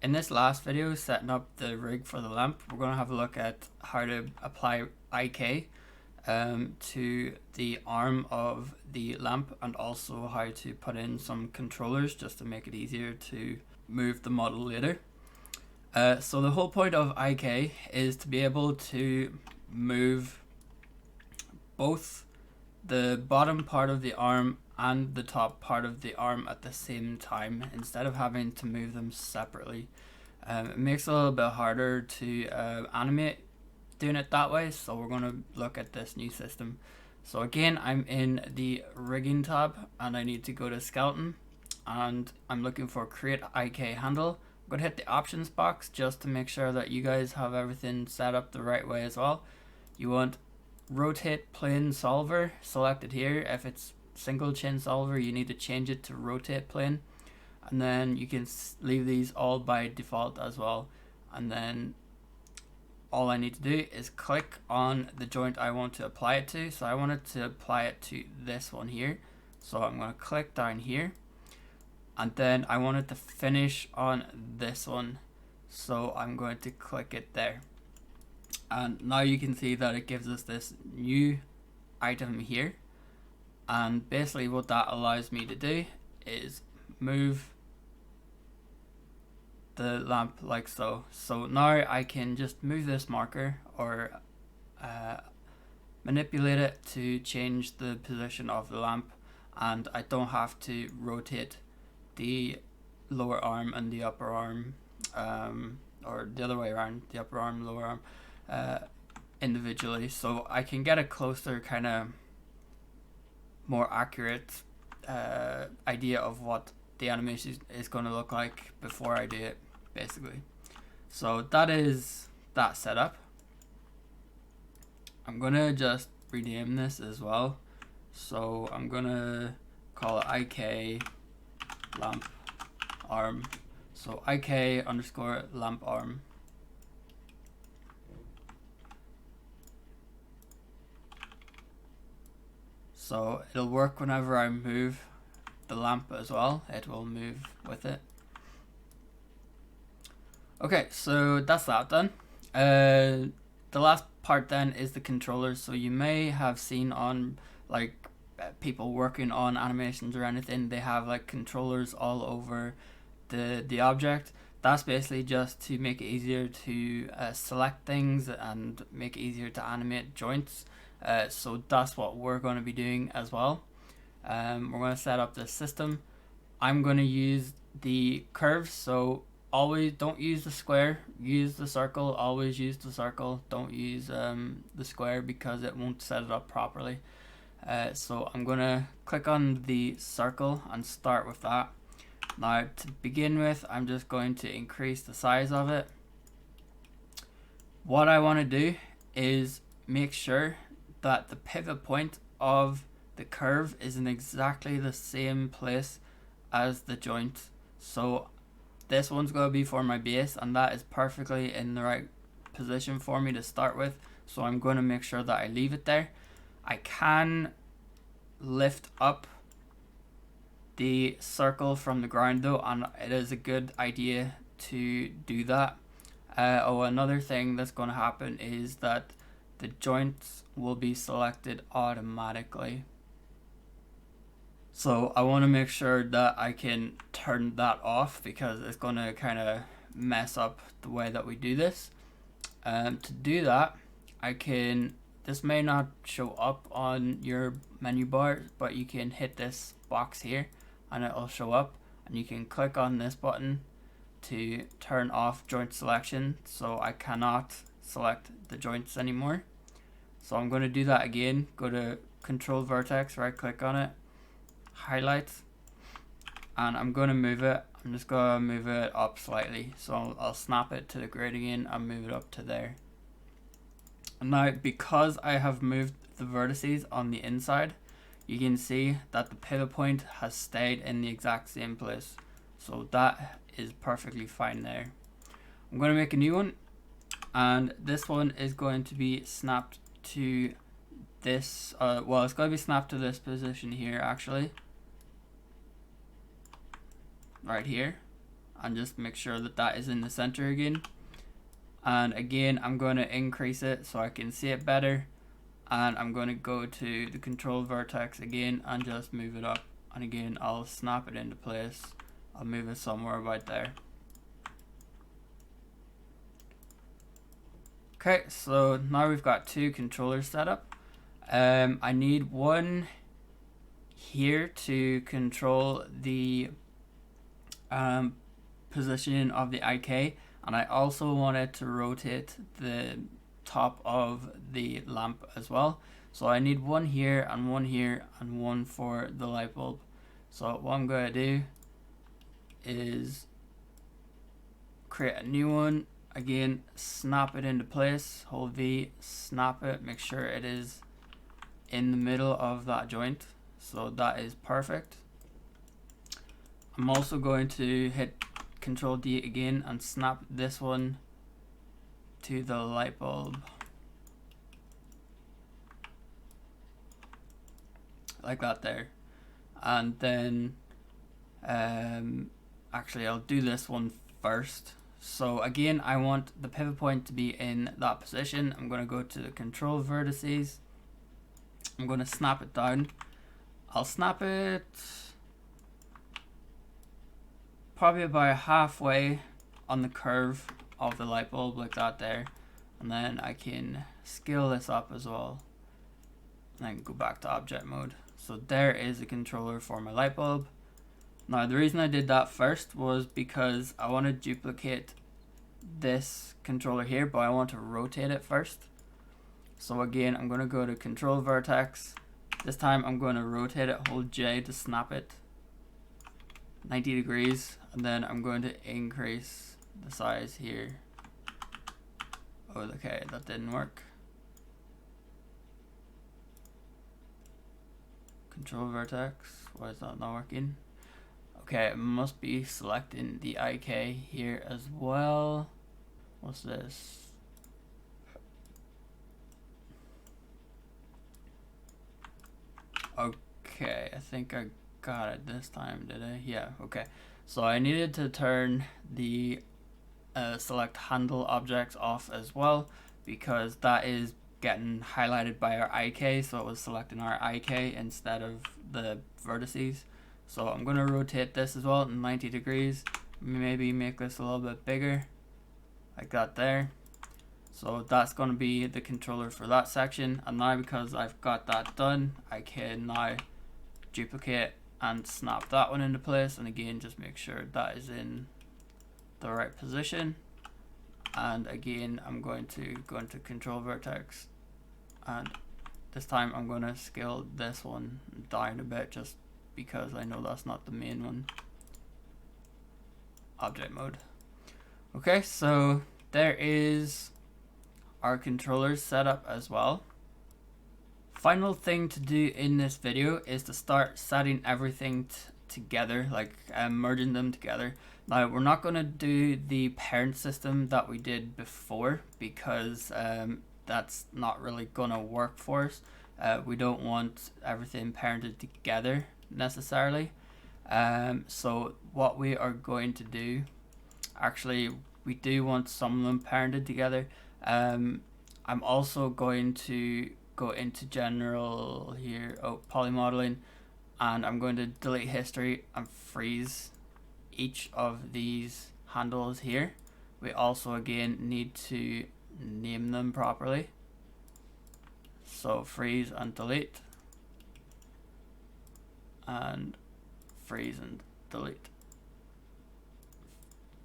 In this last video, setting up the rig for the lamp, we're going to have a look at how to apply IK to the arm of the lamp, and also how to put in some controllers just to make it easier to move the model later. So the whole point of IK is to be able to move both the bottom part of the arm and the top part of the arm at the same time, instead of having to move them separately. It makes it a little bit harder to animate doing it that way, so we're going to look at this new system. So again, I'm in the rigging tab and I need to go to skeleton, and I'm looking for create IK handle. I'm going to hit the options box just to make sure that you guys have everything set up the right way as well. You want rotate plane solver selected here. If it's single chain solver, you need to change it to rotate plane, and then you can leave these all by default as well. And then all I need to do is click on the joint I want to apply it to. So I wanted to apply it to this one here, so I'm going to click down here, and then I wanted to finish on this one, so I'm going to click it there. And now you can see that it gives us this new item here, and basically what that allows me to do is move the lamp like so. So now I can just move this marker or manipulate it to change the position of the lamp, and I don't have to rotate the lower arm and the upper arm, or the other way around, the upper arm, lower arm, individually. So I can get a closer, kind of more accurate idea of what the animation is going to look like before I do it, basically. So that is that setup. I'm gonna just rename this as well, so I'm gonna call it IK lamp arm. So IK underscore lamp arm. So it'll work whenever I move the lamp as well, it will move with it. Okay, so that's that done. The last part then is the controllers. So you may have seen on like people working on animations or anything, they have like controllers all over the object. That's basically just to make it easier to select things and make it easier to animate joints. So that's what we're going to be doing as well. We're going to set up this system. I'm going to use the curves, so always don't use the square, use the circle. Always use the circle, don't use the square, because it won't set it up properly. So I'm going to click on the circle and start with that. Now to begin with, I'm just going to increase the size of it. What I want to do is make sure that the pivot point of the curve is in exactly the same place as the joint. So this one's going to be for my base, and that is perfectly in the right position for me to start with, so I'm going to make sure that I leave it there. I can lift up the circle from the ground though, and it is a good idea to do that. Another thing that's going to happen is that the joints will be selected automatically. So I want to make sure that I can turn that off, because it's going to kind of mess up the way that we do this. To do that, this may not show up on your menu bar, but you can hit this box here and it'll show up, and you can click on this button to turn off joint selection, so I cannot select the joints anymore. So I'm going to do that again. Go to control vertex, right click on it, highlight, and I'm going to move it. I'm just going to move it up slightly, so I'll snap it to the grid again and move it up to there. And now, because I have moved the vertices on the inside, you can see that the pivot point has stayed in the exact same place, so that is perfectly fine there. I'm going to make a new one, and this one is going to be snapped to this, well, it's going to be snapped to this position here, actually, right here, and just make sure that that is in the center again. And again, I'm going to increase it so I can see it better. And I'm going to go to the control vertex again and just move it up. And again, I'll snap it into place. I'll move it somewhere about there. Okay, so now we've got two controllers set up. I need one here to control the positioning of the IK, and I also wanted to rotate the top of the lamp as well. So I need one here and one for the light bulb. So what I'm going to do is create a new one. Again, snap it into place, hold V, snap it, make sure it is in the middle of that joint. So that is perfect. I'm also going to hit Control D again and snap this one to the light bulb. Like that there. And then, actually I'll do this one first. So again, I want the pivot point to be in that position. I'm going to go to the control vertices. I'm going to snap it down. I'll snap it probably about halfway on the curve of the light bulb, like that there. And then I can scale this up as well. And then go back to object mode. So there is a controller for my light bulb. Now the reason I did that first was because I want to duplicate this controller here, but I want to rotate it first. So again, I'm going to go to control vertex. This time I'm going to rotate it, hold J to snap it 90 degrees, and then I'm going to increase the size here. Oh, okay, that didn't work. Control vertex, why is that not working? Okay, it must be selecting the IK here as well. What's this? Okay, I think I got it this time, did I? Yeah, okay. So I needed to turn the select handle objects off as well, because that is getting highlighted by our IK, so it was selecting our IK instead of the vertices. So I'm going to rotate this as well 90 degrees, maybe make this a little bit bigger, like that there. So that's going to be the controller for that section. And now because I've got that done, I can now duplicate and snap that one into place. And again, just make sure that is in the right position. And again, I'm going to go into control vertex, and this time I'm going to scale this one down a bit just because I know that's not the main one. Object mode. Okay, so there is our controllers set up as well. Final thing to do in this video is to start setting everything together, like merging them together. Now we're not going to do the parent system that we did before because that's not really going to work for us. We don't want everything parented together necessarily. So what we are going to do, actually we do want some of them parented together. I'm also going to go into general here, poly modeling, and I'm going to delete history and freeze each of these handles here. We also again need to name them properly. So freeze and delete, and freeze and delete,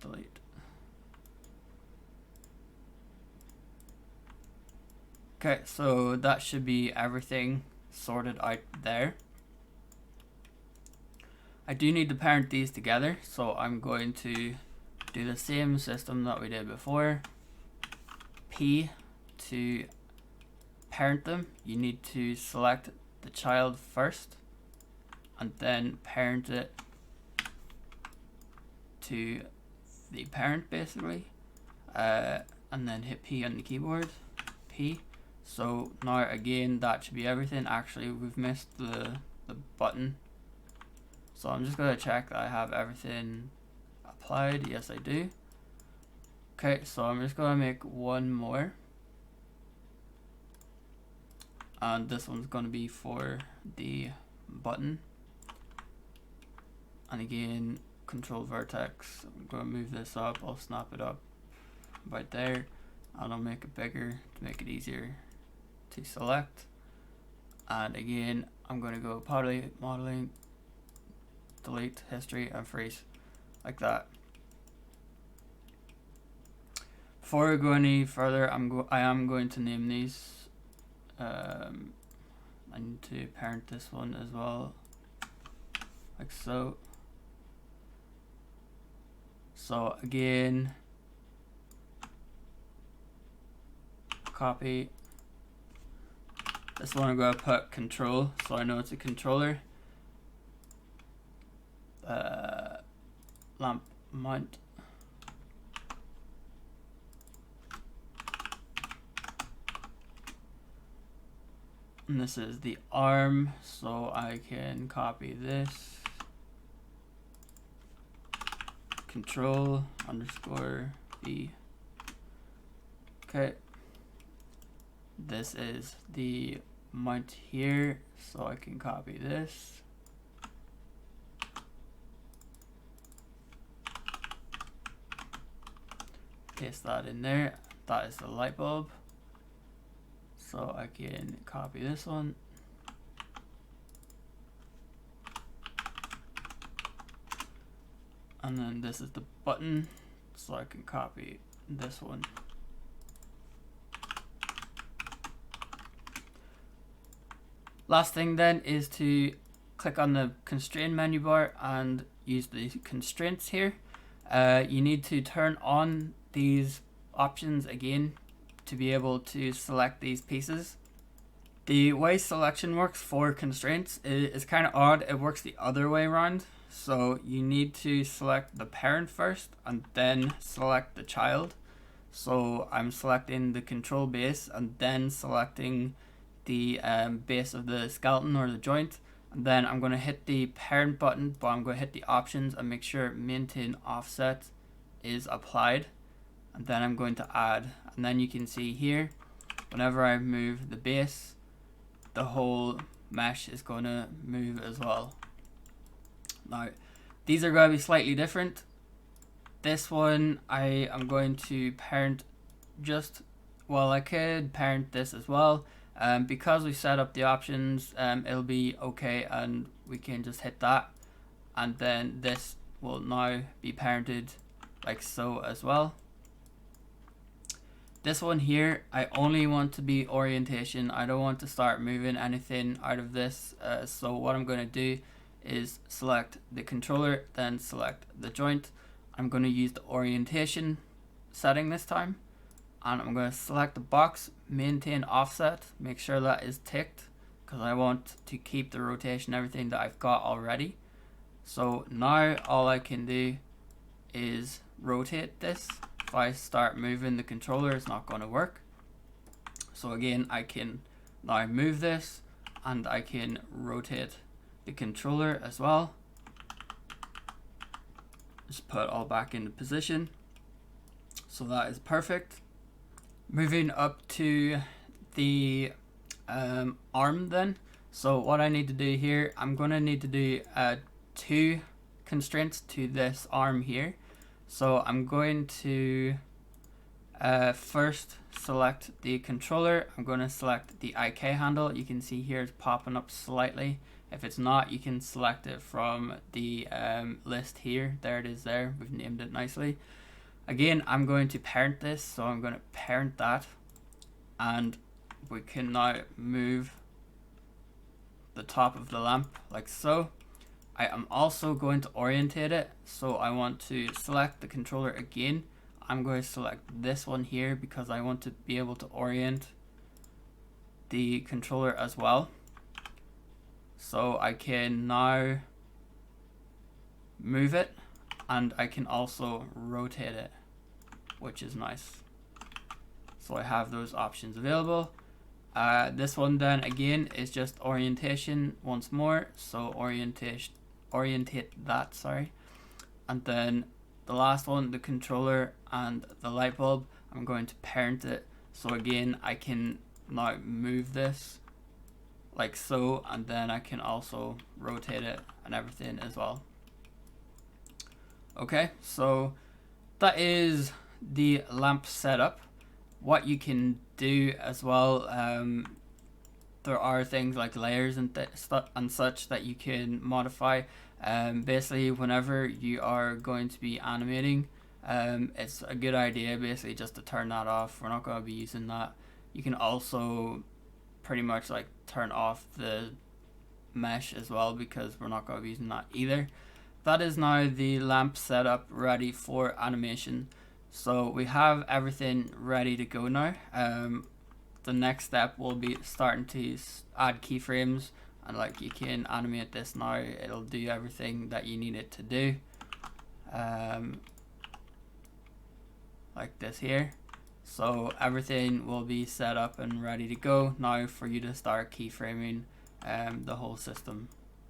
delete. Okay, so that should be everything sorted out there. I do need to parent these together, so I'm going to do the same system that we did before. P to parent them, you need to select the child first and then parent it to the parent basically, and then hit P on the keyboard, P. So now again, that should be everything. Actually, we've missed the button. So I'm just going to check that I have everything applied? Yes, I do. Okay, so I'm just gonna make one more. And this one's gonna be for the button. And again, control vertex. I'm gonna move this up. I'll snap it up right there. And I'll make it bigger to make it easier to select. And again, I'm gonna go poly modeling, delete history, and freeze like that. Before we go any further, I am going to name these. I need to parent this one as well, like so. So again, copy. This one I'm going to put control, so I know it's a controller. Lamp mount. And this is the arm, so I can copy this. Control underscore B. Okay. This is the mount here, so I can copy this. Paste that in there. That is the light bulb. So I can copy this one. And then this is the button, so I can copy this one. Last thing then is to click on the constraint menu bar and use the constraints here. You need to turn on these options again to be able to select these pieces. The way selection works for constraints is kind of odd. It works the other way around. So you need to select the parent first and then select the child. So I'm selecting the control base and then selecting the base of the skeleton or the joint. And then I'm going to hit the parent button, but I'm going to hit the options and make sure maintain offset is applied. And then I'm going to add, and then you can see here, whenever I move the base, the whole mesh is going to move as well. Now, these are going to be slightly different. This one, I am going to parent just, well, I could parent this as well. Because we set up the options, it'll be okay, and we can just hit that. And then this will now be parented like so as well. This one here, I only want to be orientation. I don't want to start moving anything out of this. So what I'm going to do is select the controller, then select the joint. I'm going to use the orientation setting this time. And I'm going to select the box, maintain offset, make sure that is ticked, because I want to keep the rotation, everything that I've got already. So now all I can do is rotate this. If I start moving the controller, it's not going to work. So again, I can now move this and I can rotate the controller as well. Just put it all back into position. So that is perfect. Moving up to the arm then. So what I need to do here, I'm going to need to do 2 constraints to this arm here. So I'm going to first select the controller. I'm going to select the IK handle. You can see here it's popping up slightly. If it's not, you can select it from the list here. There it is there. We've named it nicely. Again, I'm going to parent this, so I'm going to parent that. And we can now move the top of the lamp like so. I am also going to orientate it, so I want to select the controller again. I'm going to select this one here because I want to be able to orient the controller as well. So I can now move it and I can also rotate it, which is nice. So I have those options available. This one then again is just orientation once more. So orientate that, sorry. And then the last one, the controller and the light bulb, I'm going to parent it. So again, I can now move this like so, and then I can also rotate it and everything as well. Okay, so that is the lamp setup. What you can do as well, there are things like layers and such that you can modify. Basically, whenever you are going to be animating, it's a good idea basically just to turn that off. We're not going to be using that. You can also pretty much like turn off the mesh as well, because we're not going to be using that either. That is now the lamp setup ready for animation. So we have everything ready to go now. The next step will be starting to add keyframes, and like you can animate this now, it'll do everything that you need it to do, like this here. So everything will be set up and ready to go now for you to start keyframing the whole system.